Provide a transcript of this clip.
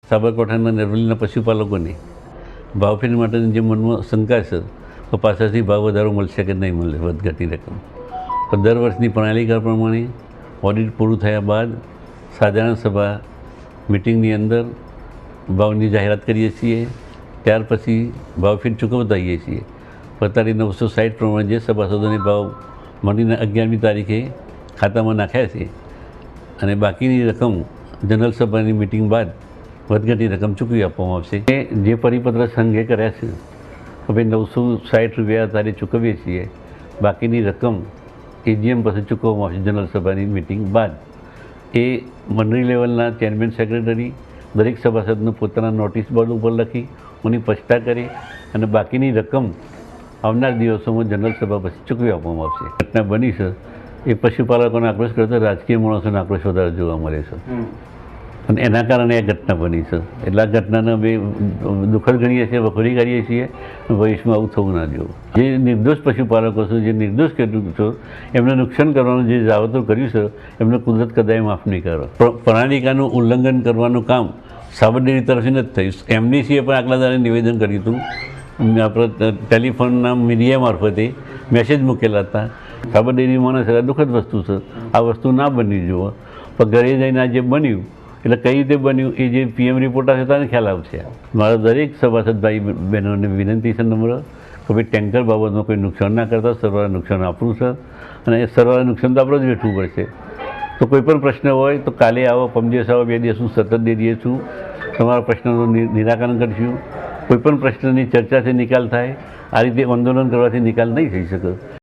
સાબરકાંઠાના અરવલ્લીના પશુપાલકોને ભાવફેર માટેની જે મનમાં શંકા છે તો પાછળથી ભાવ વધારો મળશે કે નહીં મળે વધઘટની રકમ. તો દર વર્ષની પ્રણાલિકા પ્રમાણે ઓડિટ પૂરું થયા બાદ સાધારણ સભા મિટિંગની અંદર ભાવની જાહેરાત કરીએ છીએ. ત્યાર પછી ભાવફેર ચૂકવતા આવીએ છીએ. 45,960 પ્રમાણે જે સભાસદોને ભાવ મળીને 11મી તારીખે ખાતામાં નાખ્યા છે અને બાકીની રકમ જનરલ સભાની મિટિંગ બાદ વધઘટની રકમ ચૂકવી આપવામાં આવશે. જે પરિપત્ર સંઘે કર્યા છે હવે 960 રૂપિયા તારે ચૂકવીએ છીએ. બાકીની રકમ એજીએમ પાસે ચૂકવવામાં આવશે જનરલ સભાની મિટિંગ બાદ. એ મંડળી લેવલના ચેરમેન સેક્રેટરી દરેક સભાસદનું પોતાના નોટિસ બોર્ડ ઉપર લખી એની સ્પષ્ટતા કરી અને બાકીની રકમ આવનાર દિવસોમાં જનરલ સભા પછી ચૂકવી આપવામાં આવશે. ઘટના બની છે એ પશુપાલકોનો આક્રોશ કરતા રાજકીય માણસોનો આક્રોશ વધારે જોવા મળે છે અને એના કારણે આ ઘટના બની છે. એટલે આ ઘટનાને અમે દુઃખદ ગણીએ છીએ, વખોડી કાઢીએ છીએ. ભવિષ્યમાં આવું થવું ના જોઈએ. જે નિર્દોષ પશુપાલકો છે, જે નિર્દોષ ખેડૂતો એમને નુકસાન કરવાનું જે જાવતરું કર્યું છે એમને કુદરત કદાચ માફ નહીં કરે. પ્રણાલિકાનું ઉલ્લંઘન કરવાનું કામ સાબરડેરી તરફથી નથી થયું. એમડીસીએ પણ આગલા દાડે નિવેદન કર્યું હતું. આપણે ટેલિફોનના મીડિયા મારફતે મેસેજ મૂકેલા હતા. સાબરડેરી માણસ દુઃખદ વસ્તુ છે, આ વસ્તુ ના બનવી જોઈએ. પણ ઘરે જઈને આ જે બન્યું એટલે કઈ રીતે બન્યું એ જે પીએમ રિપોર્ટ આવશે તેને ખ્યાલ આવશે. મારા દરેક સભાસદ ભાઈ બહેનોને વિનંતી છે નમ્ર કે ભાઈ ટેન્કર બાબતમાં કોઈ નુકસાન ના કરતા. સરવાળે નુકસાન આપણું છે અને એ સરવાળે નુકસાન તો આપણે જ વેઠવું પડશે. તો કોઈ પણ પ્રશ્ન હોય તો કાલે આવો, પમદિવસ આવો, 2 દિવસ હું સતત દે દઈએ છું. તમારા પ્રશ્નનું નિરાકરણ કરીશું. કોઈપણ પ્રશ્નની ચર્ચાથી નિકાલ થાય. આ રીતે આંદોલન કરવાથી નિકાલ નહીં થઈ શકે.